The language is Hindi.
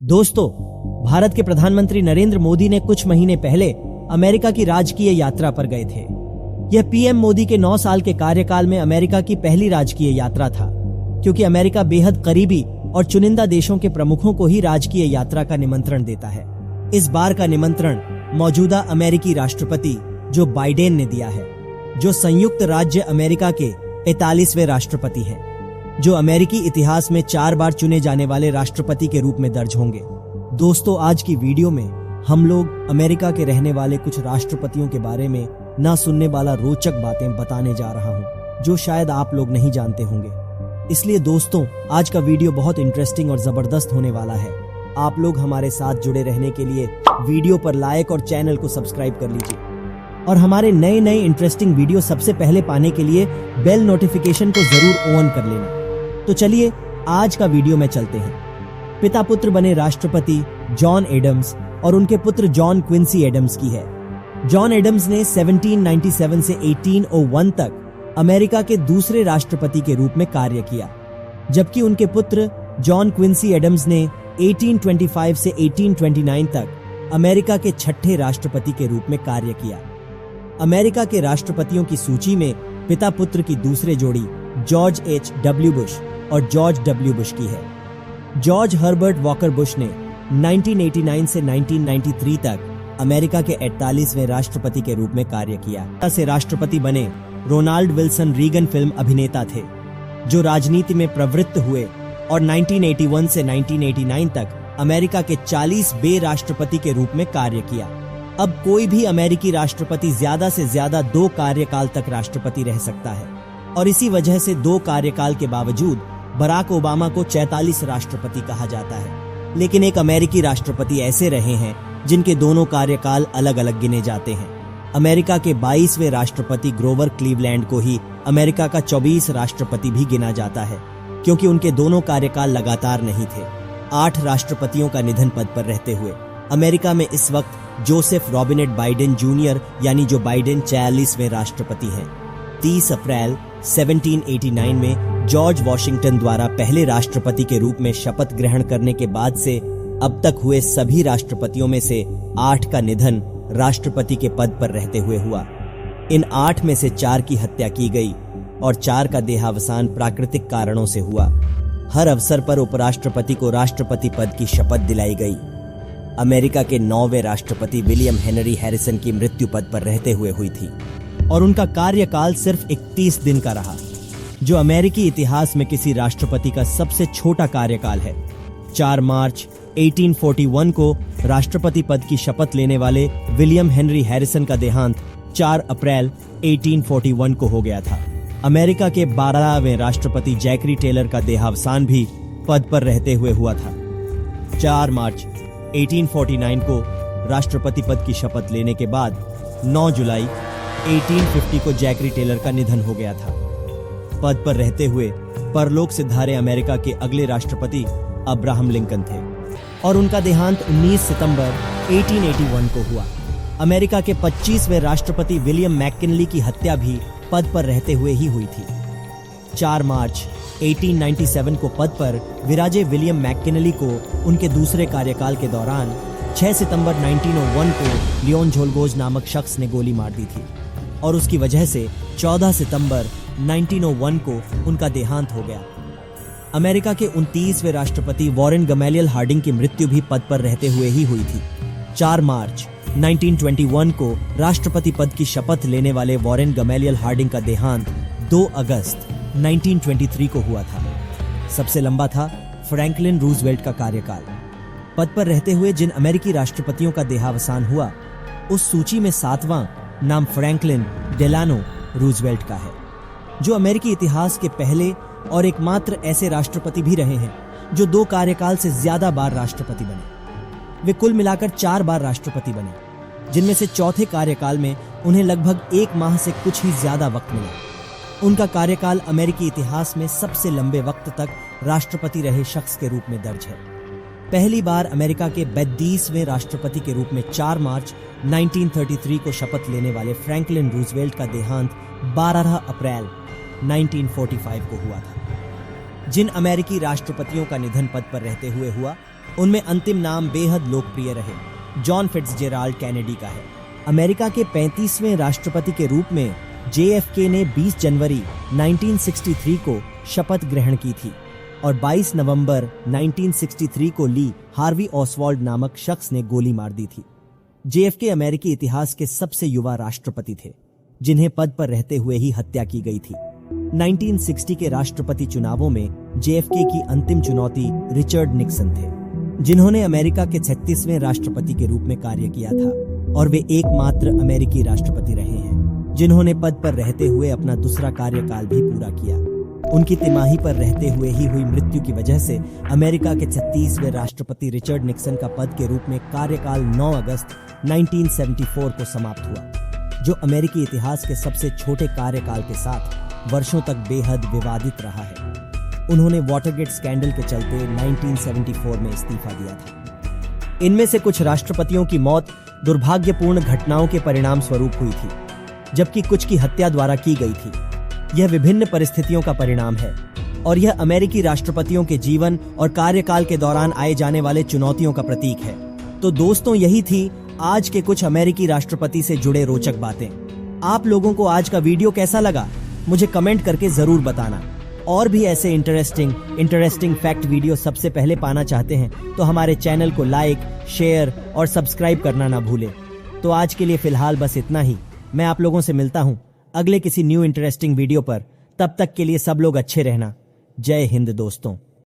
दोस्तों, भारत के प्रधानमंत्री नरेंद्र मोदी ने कुछ महीने पहले अमेरिका की राजकीय यात्रा पर गए थे। यह पीएम मोदी के 9 साल के कार्यकाल में अमेरिका की पहली राजकीय यात्रा था, क्योंकि अमेरिका बेहद करीबी और चुनिंदा देशों के प्रमुखों को ही राजकीय यात्रा का निमंत्रण देता है। इस बार का निमंत्रण मौजूदा अमेरिकी राष्ट्रपति जो बाइडेन ने दिया है, जो संयुक्त राज्य अमेरिका के 41वें राष्ट्रपति हैं, जो अमेरिकी इतिहास में 4 बार चुने जाने वाले राष्ट्रपति के रूप में दर्ज होंगे। दोस्तों, आज की वीडियो में हम लोग अमेरिका के रहने वाले कुछ राष्ट्रपतियों के बारे में ना सुनने वाला रोचक बातें बताने जा रहा हूं, जो शायद आप लोग नहीं जानते होंगे। इसलिए दोस्तों, आज का वीडियो बहुत इंटरेस्टिंग और जबरदस्त होने वाला है। आप लोग हमारे साथ जुड़े रहने के लिए वीडियो पर लाइक और चैनल को सब्सक्राइब कर लीजिए, और हमारे नए इंटरेस्टिंग वीडियो सबसे पहले पाने के लिए बेल नोटिफिकेशन को जरूर ऑन कर लेना। तो चलिए आज का वीडियो में चलते हैं। पिता पुत्र बने राष्ट्रपति जॉन एडम्स और उनके पुत्र जॉन क्विंसी एडम्स की है। जॉन एडम्स ने 1797 से 1801 तक अमेरिका के दूसरे राष्ट्रपति के रूप में कार्य किया, जबकि उनके पुत्र जॉन क्विंसी एडम्स ने 1825 से 1829 तक अमेरिका के 6ठे राष्ट्रपति के रूप में कार्य किया। अमेरिका के राष्ट्रपतियों की सूची में पिता पुत्र की दूसरे जोड़ी जॉर्ज H.W. बुश और जॉर्ज W. बुश की है। जॉर्ज हर्बर्ट वॉकर बुश ने 1989 से 1993 तक अमेरिका के 48वें राष्ट्रपति के रूप में कार्य किया। से राष्ट्रपति बने रोनाल्ड विल्सन रीगन फिल्म अभिनेता थे, जो राजनीति में प्रवृत्त हुए और 1981 से 1989 तक अमेरिका के 40वें राष्ट्रपति के रूप में कार्य किया। अब कोई भी अमेरिकी राष्ट्रपति ज्यादा से ज्यादा 2 कार्यकाल तक राष्ट्रपति रह सकता है, और इसी वजह से 2 कार्यकाल के बावजूद बराक ओबामा को 44 राष्ट्रपति कहा जाता है। लेकिन एक अमेरिकी राष्ट्रपति ऐसे रहे हैं जिनके दोनों कार्यकाल अलग अलग गिने जाते हैं। अमेरिका के 22वें राष्ट्रपति ग्रोवर क्लीवलैंड को ही अमेरिका का 24 राष्ट्रपति भी गिना जाता है, क्योंकि उनके दोनों कार्यकाल लगातार नहीं थे। 8 राष्ट्रपतियों का निधन पद पर रहते हुए अमेरिका में इस वक्त जोसेफ रॉबिनेट बाइडेन जूनियर यानी जो बाइडेन 46वें राष्ट्रपति हैं। 30 अप्रैल 1789 में जॉर्ज वॉशिंगटन द्वारा पहले राष्ट्रपति के रूप में शपथ ग्रहण करने के बाद से अब तक हुए सभी राष्ट्रपतियों में से 8 का निधन राष्ट्रपति के पद पर रहते हुए हुआ। इन 8 में से 4 की हत्या की गई और 4 का देहावसान प्राकृतिक कारणों से हुआ। हर अवसर पर उपराष्ट्रपति को राष्ट्रपति पद की शपथ दिलाई गई। अमेरिका के 9वें राष्ट्रपति विलियम हेनरी हैरिसन की मृत्यु पद पर रहते हुए हुई थी, और उनका कार्यकाल सिर्फ 31 दिन का रहा, जो अमेरिकी इतिहास में किसी राष्ट्रपति का सबसे छोटा कार्यकाल है। 4 मार्च 1841 को राष्ट्रपति पद की शपथ लेने वाले विलियम हेनरी हैरिसन का देहांत 4 अप्रैल 1841 को हो गया था। अमेरिका के 12वें राष्ट्रपति जैकरी टेलर का देहावसान भी पद पर रहते हुए हुआ था। 4 मार्च 1849 को राष्ट्रपति पद की शपथ लेने के बाद 9 जुलाई 1850 को जैकरी टेलर का निधन हो गया था। पद पर रहते हुए परलोक सिधारे अमेरिका के अगले राष्ट्रपति अब्राहम लिंकन थे, और उनका देहांत 19 सितंबर 1881 को हुआ। अमेरिका के 25वें राष्ट्रपति विलियम मैकिनली की हत्या भी पद पर रहते हुए ही हुई थी। 4 मार्च 1897 को पद पर विराजे विलियम मैकिनली को उनके दूसरे कार्यकाल के दौरान 6 सितंबर 1901 को लियोन झोलगोज नामक शख्स ने गोली मार दी थी, और उसकी वजह से 14 सितंबर 1901 को उनका देहांत हो गया। अमेरिका के 29वें राष्ट्रपति वॉरेन गमैलियल हार्डिंग की मृत्यु भी पद पर रहते हुए ही हुई थी। 4 मार्च 1921 को राष्ट्रपति पद की शपथ लेने वाले वॉरेन गमैलियल हार्डिंग का देहांत 2 अगस्त 1923 को हुआ था। सबसे लंबा था फ्रैंकलिन रूजवेल्ट का कार्यकाल। पद पर रहते हुए जिन अमेरिकी राष्ट्रपतियों का देहावसान हुआ, उस सूची में 7वां नाम फ्रैंकलिन डेलानो रूजवेल्ट का है, जो अमेरिकी इतिहास के पहले और एकमात्र ऐसे राष्ट्रपति भी रहे हैं जो 2 कार्यकाल से ज्यादा बार राष्ट्रपति बने। वे कुल मिलाकर 4 बार राष्ट्रपति बने, जिनमें से चौथे कार्यकाल में उन्हें लगभग 1 माह से कुछ ही ज्यादा वक्त मिला। उनका कार्यकाल अमेरिकी इतिहास में सबसे लंबे वक्त तक राष्ट्रपति रहे शख्स के रूप में दर्ज है। पहली बार अमेरिका के 32वें राष्ट्रपति के रूप में 4 मार्च 1933 को शपथ लेने वाले फ्रैंकलिन रूजवेल्ट का देहांत 12 अप्रैल 1945 को हुआ था। जिन अमेरिकी राष्ट्रपतियों का निधन पद पर रहते हुए हुआ, उनमें अंतिम नाम बेहद लोकप्रिय रहे, जॉन फिट्जजेराल्ड कैनेडी का है। अमेरिका के 35वें राष्ट्रपति के रूप में JFK ने 20 जनवरी 1963 को शपथ ग्रहण की थी और 22 नवंबर 1963 को ली हार्वी ऑसवाल्ड नामक शख्स ने गोली मार दी थी। JFK अमेरिकी इतिहास के सबसे युवा राष्ट्रपति थे, जिन्हें पद पर रहते हुए ही हत्या की गई थी। 1960 के राष्ट्रपति चुनावों में JFK की अंतिम चुनौती रिचर्ड निक्सन थे, जिन्होंने अमेरिका के 36वें राष्ट्रपति के रूप में कार्य किया था और वे एकमात्र अमेरिकी राष्ट्रपति रहे हैं जिन्होंने पद पर रहते हुए अपना दूसरा कार्यकाल भी पूरा किया। उनकी तिमाही पर रहते हुए ही हुई मृत्यु की वजह से अमेरिका के 36वें राष्ट्रपति रिचर्ड निक्सन का पद के रूप में कार्यकाल 9 अगस्त 1974 को समाप्त हुआ, जो अमेरिकी इतिहास के सबसे छोटे कार्यकाल के साथ वर्षों तक बेहद विवादित रहा है। उन्होंने वाटरगेट स्कैंडल के चलते 1974 में इस्तीफा दिया था। इनमें से कुछ राष्ट्रपतियों की मौत दुर्भाग्यपूर्ण घटनाओं के परिणाम स्वरूप हुई थी, जबकि कुछ की हत्या द्वारा की गई थी। यह विभिन्न परिस्थितियों का परिणाम है और यह अमेरिकी राष्ट्रपतियों के जीवन और कार्यकाल के दौरान आए जाने वाले चुनौतियों का प्रतीक है। तो दोस्तों, यही थी आज के कुछ अमेरिकी राष्ट्रपति से जुड़े रोचक बातें। आप लोगों को आज का वीडियो कैसा लगा, मुझे कमेंट करके जरूर बताना। और भी ऐसे इंटरेस्टिंग फैक्ट वीडियो सबसे पहले पाना चाहते हैं तो हमारे चैनल को लाइक, शेयर और सब्सक्राइब करना ना भूलें। तो आज के लिए फिलहाल बस इतना ही। मैं आप लोगों से मिलता हूं अगले किसी न्यू इंटरेस्टिंग वीडियो पर। तब तक के लिए सब लोग अच्छे रहना। जय हिंद दोस्तों।